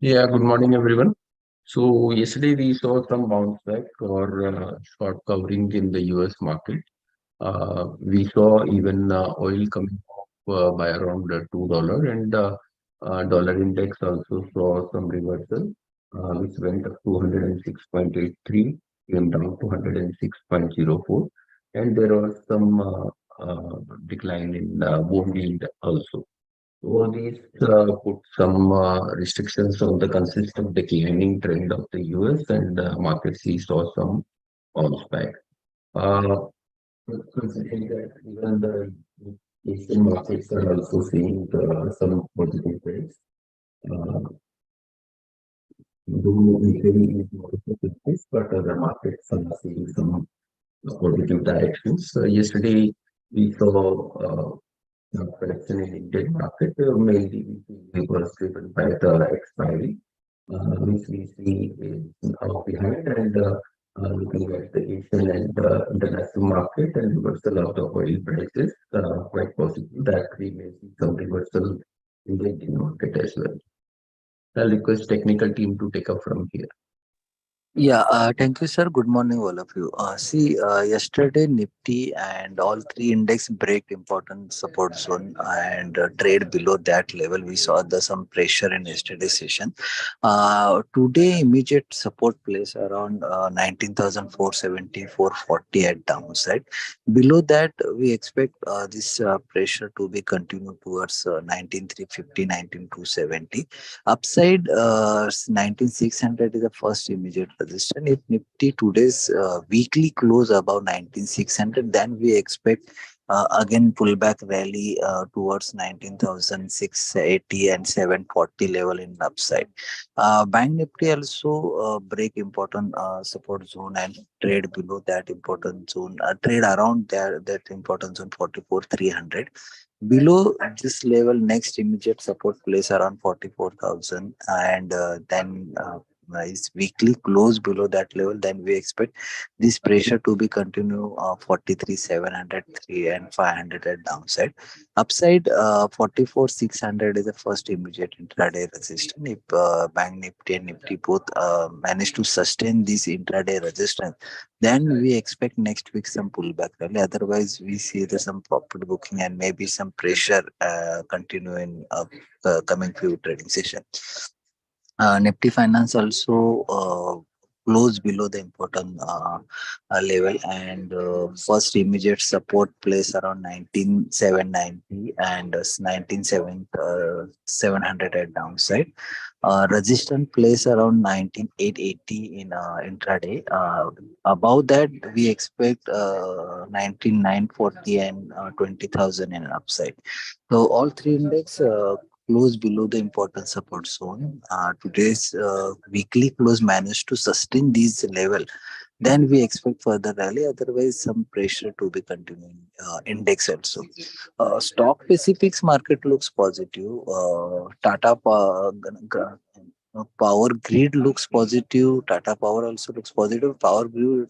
Yeah, good morning, everyone. So yesterday we saw some bounce back or short covering in the US market. We saw even oil coming off by around $2, and dollar index also saw some reversal, which went up to 106.83, came down to 106.04, and there was some decline in bond yield also. All these put some restrictions on the consistent declining trend of the US, and market saw some bounce back. Uh, Considering that even the Asian markets are also seeing some positive trends, uh, though usually is more of a business, but other markets are seeing some positive directions. Yesterday, we saw correction in Indian market, mainly we was driven by the expiry, which we see is now behind, and looking at the Asian and international market and reversal of the oil prices, quite possible that we may see some reversal in the Indian market as well. I'll request technical team to take up from here. Thank you, sir. Good morning, all of you. Yesterday Nifty and all three index break important support zone and trade below that level. We saw some pressure in yesterday session. Today, immediate support place around 19,470, at downside. Below that, we expect this pressure to be continued towards 19,350, Upside, 19,600 is the first immediate resistance. If Nifty today's weekly close above 19,600, then we expect again pullback rally towards 19,680 and 740 level in upside. Bank Nifty also break important support zone and trade below that important zone, trade around there that important zone 44,300. Below this level, next immediate support place around 44,000, and then is weekly close below that level. Then we expect this pressure to be continue 43,700, and 500 at downside. Upside 44,600 is the first immediate intraday resistance. If Bank Nifty and Nifty both manage to sustain this intraday resistance, then we expect next week some pullback rally. Otherwise, we see there's some profit booking and maybe some pressure continue in coming few trading session. Nifty Finance also close below the important level, and first immediate support place around 19,790 and 19,700 at downside. Resistance place around 19,880 in intraday. Above that, we expect 19,940 and 20,000 in upside. So all three index close below the important support zone. Today's weekly close managed to sustain this level. Then we expect further rally. Otherwise, some pressure to be continuing. Index also. Stock specifics market looks positive. Power grid looks positive. Tata Power also looks positive. Power grid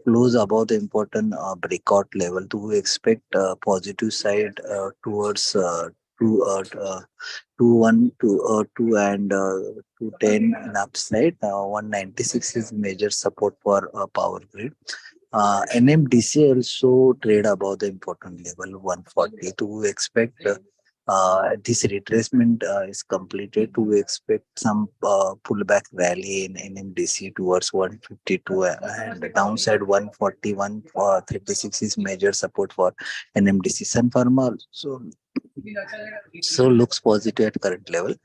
close above the important breakout level. To expect positive side towards two, uh, uh, 2 1 2 and 210 in upside. 196 is major support for power grid. NMDC also trade above the important level 140. To expect this retracement is completed, to expect some pullback rally in NMDC towards 152, and the downside 141 for 36 is major support for NMDC. Sun Pharma so looks positive at current level.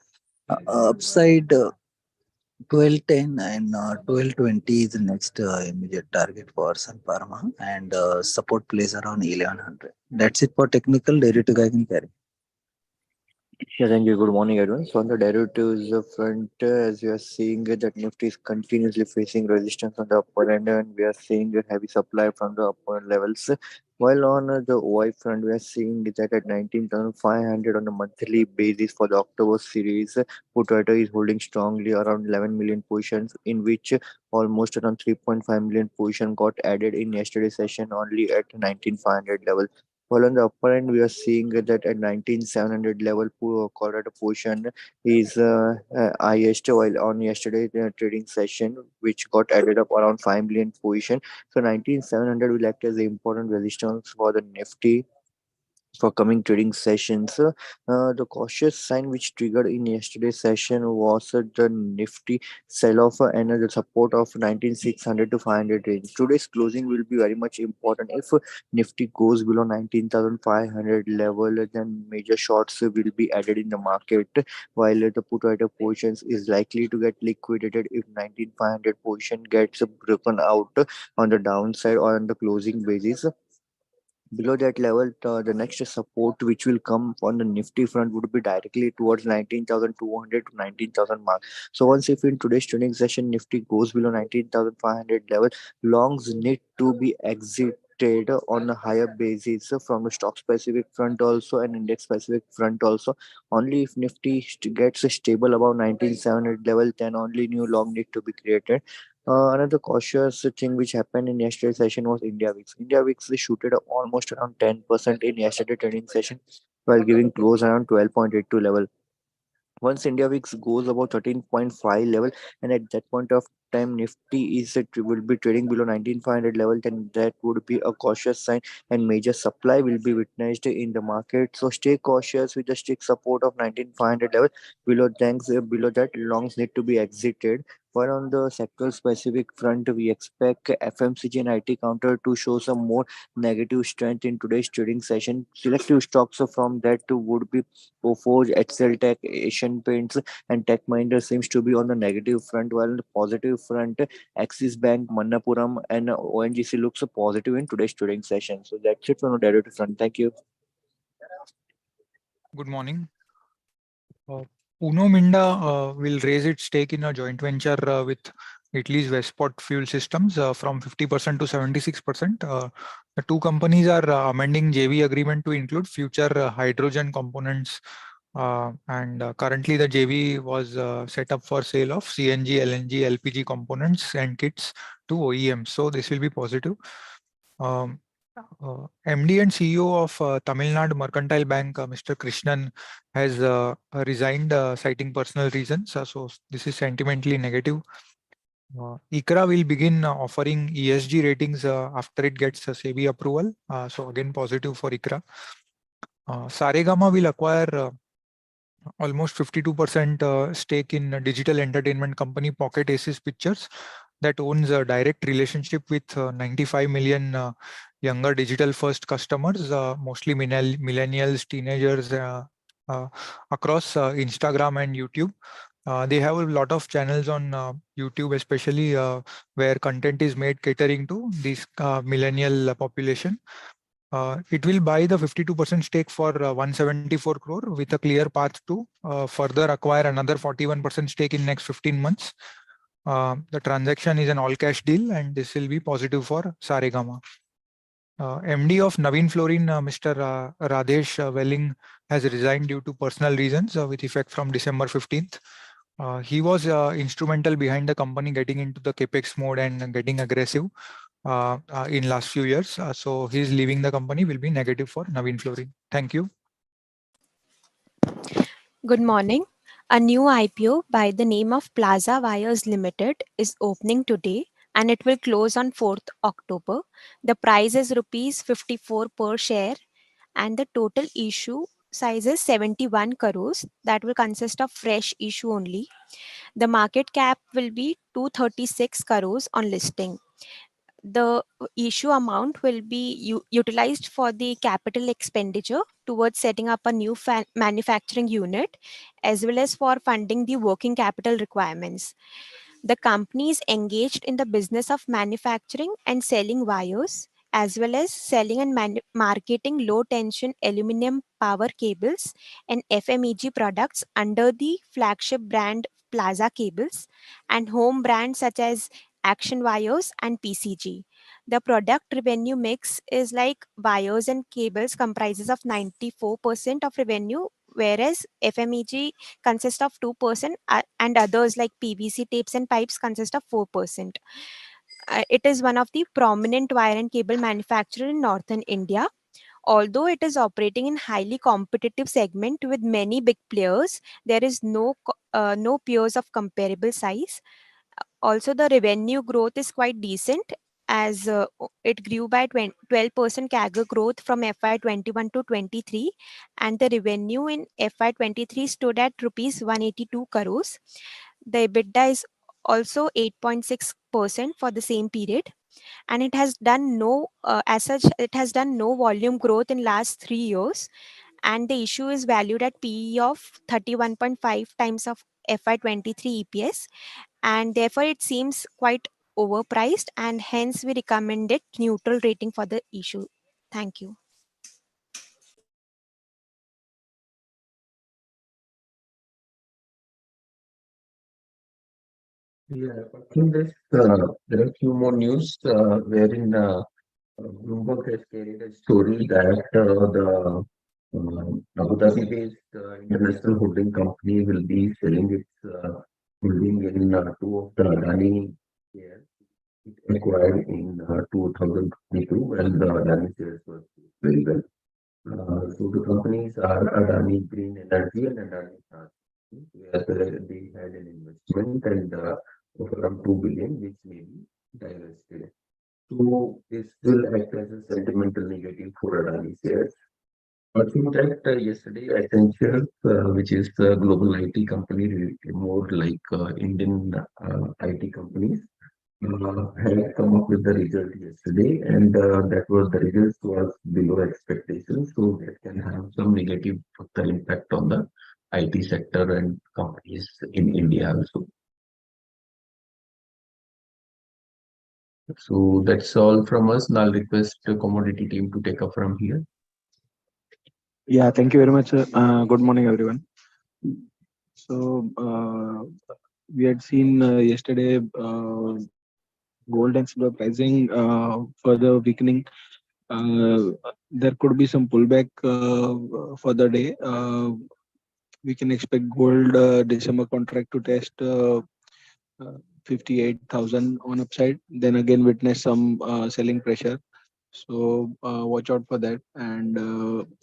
Upside 1210 and 1220 is the next immediate target for Sun Pharma, and support place around 1100. That's it for technical. Ready to guide and carry. Yeah, thank you. Good morning, everyone. So on the derivatives front, as we are seeing that Nifty is continuously facing resistance on the upper end, and we are seeing a heavy supply from the upper levels. While on the OI front, we are seeing that at 19,500 on a monthly basis for the October series, put writer is holding strongly around 11 million positions, in which almost around 3.5 million position got added in yesterday's session only at 19,500 level. While on the upper end, we are seeing that at 19,700 level, Colorado position is highest, while on yesterday trading session, which got added up around 5 million position. So 19,700 will act as the important resistance for the Nifty for coming trading sessions. The cautious sign which triggered in yesterday's session was the Nifty sell-off and the support of 19,600 to 500 range. Today's closing will be very much important. If Nifty goes below 19,500 level, then major shorts will be added in the market, while the put writer positions is likely to get liquidated if 19,500 position gets broken out on the downside or on the closing basis. Below that level, the next support which will come on the Nifty front would be directly towards 19,200 to 19,000 mark. So once if in today's trading session Nifty goes below 19,500 level, longs need to be exited on a higher basis from the stock specific front also and index specific front also. Only if Nifty gets stable above 19,700 level, then only new long need to be created. Another cautious thing which happened in yesterday's session was India Wix. India Wix they shooted almost around 10% in yesterday trading session while giving close around 12.82 level. Once India VIX goes above 13.5 level, and at that point of time Nifty is it will be trading below 19,500 level, then that would be a cautious sign, and major supply will be witnessed in the market. So stay cautious with the strict support of 19,500 level. Below that, longs need to be exited. But on the sector specific front, we expect FMCG and IT counter to show some more negative strength in today's trading session. Selective stocks from that would be Coforge, Excel Tech, Asian Paints, and Tech Minder seems to be on the negative front, while on the positive front, Axis Bank, Manappuram, and ONGC looks positive in today's trading session. So that's it from the derivative front. Thank you. Good morning. Uno Minda will raise its stake in a joint venture with Italy's Westport Fuel Systems from 50% to 76%. The two companies are amending JV agreement to include future hydrogen components. And currently the JV was set up for sale of CNG, LNG, LPG components and kits to OEMs. So this will be positive. MD and CEO of Tamil Nadu Mercantile Bank, Mr. Krishnan, has resigned citing personal reasons. So this is sentimentally negative. ICRA will begin offering ESG ratings after it gets SEBI approval. So again, positive for ICRA. Saregama will acquire almost 52% stake in a digital entertainment company Pocket Aces Pictures that owns a direct relationship with 95 million younger digital first customers, mostly millennials, teenagers across Instagram and YouTube. They have a lot of channels on YouTube, especially where content is made catering to this millennial population. It will buy the 52% stake for 174 crore with a clear path to further acquire another 41% stake in next 15 months. The transaction is an all-cash deal, and this will be positive for Saregama. MD of Navin Fluorine, Mr. Radesh Welling, has resigned due to personal reasons with effect from December 15th. He was instrumental behind the company getting into the capex mode and getting aggressive in last few years. So his leaving the company will be negative for Navin Fluorine. Thank you. Good morning. A new IPO by the name of Plaza Wires Limited is opening today and it will close on 4th October. The price is rupees 54 per share and the total issue size is 71 crores. That will consist of fresh issue only. The market cap will be 236 crores on listing. The issue amount will be utilized for the capital expenditure towards setting up a new manufacturing unit as well as for funding the working capital requirements. The company is engaged in the business of manufacturing and selling wires as well as selling and marketing low tension aluminum power cables and FMEG products under the flagship brand Plaza Cables and home brands such as Action Wires and PCG. The product revenue mix is like wires and cables comprises of 94% of revenue, whereas FMEG consists of 2% and others like PVC tapes and pipes consist of 4%. It is one of the prominent wire and cable manufacturer in northern India. Although it is operating in highly competitive segment with many big players, there is no peers of comparable size. Also, the revenue growth is quite decent, as it grew by 12% CAGR growth from FY21 to 23, and the revenue in FY23 stood at rupees 182 crores. The EBITDA is also 8.6% for the same period, and it has done no as such it has done no volume growth in last 3 years, and the issue is valued at PE of 31.5 times of FY23 EPS, and therefore it seems quite overpriced, and hence we recommend it neutral rating for the issue. Thank you. Yeah, apart from this, there are few more news wherein Bloomberg has carried a story that the Abu Dhabi-based international holding company will be selling its holding in two of the Adani shares it acquired in 2022 when the Adani shares were very well. So the companies are Adani Green Energy and Adani Transport, where they had an investment and of around 2 billion, which may be divested. So this will act as a sentimental negative for Adani shares. Apart from that, yesterday Accenture, which is the global IT company, more like Indian IT companies, had come up with the result yesterday, and that was the result was below expectations. So that can have some negative factor impact on the IT sector and companies in India also. So that's all from us. Now I'll request the commodity team to take up from here. Yeah, thank you very much. Good morning, everyone. So, we had seen yesterday gold and silver pricing further weakening. There could be some pullback for the day. We can expect gold December contract to test 58,000 on upside, then again witness some selling pressure. So watch out for that. And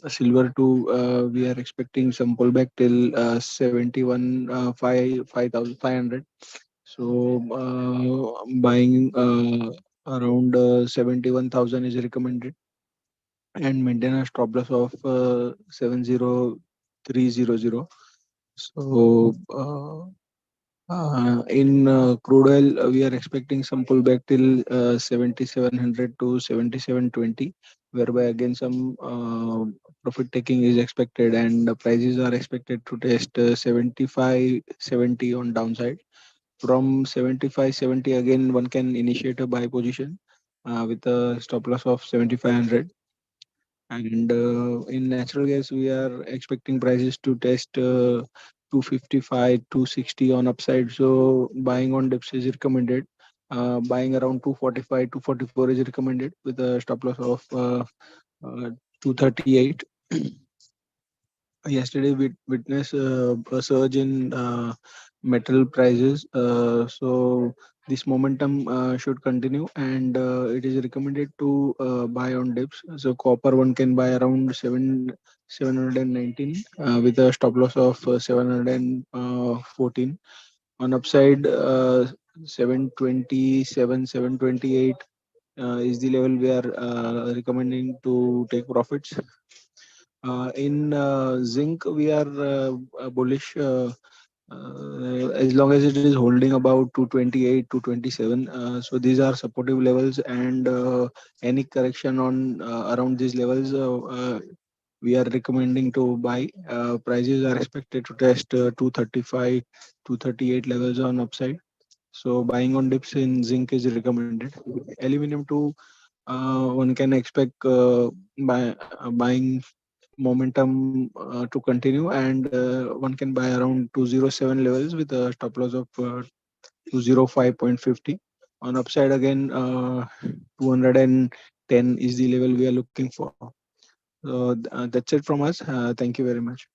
silver too, we are expecting some pullback till 71 5,500. So buying around 71,000 is recommended, and maintain a stop loss of 70300. So in crude oil, we are expecting some pullback till 7,700 to 7,720, whereby again some profit taking is expected, and the prices are expected to test 75.70 on downside. From 75.70, again one can initiate a buy position with a stop loss of 7,500. And in natural gas, we are expecting prices to test 255, 260 on upside. So buying on dips is recommended. Buying around 245, 244 is recommended with a stop loss of 238. Yesterday, we witnessed a surge in metal prices. So this momentum should continue, and it is recommended to buy on dips. So copper one can buy around 719 with a stop loss of 714. On upside, 727, 728 is the level we are recommending to take profits. In zinc, we are bullish as long as it is holding about 228, 227. So these are supportive levels, and any correction on around these levels, we are recommending to buy. Prices are expected to test 235, 238 levels on upside. So buying on dips in zinc is recommended. Aluminum too, one can expect buying momentum to continue, and one can buy around 207 levels with a stop loss of 205.50. On upside again, 210 is the level we are looking for. So that's it from us. Thank you very much.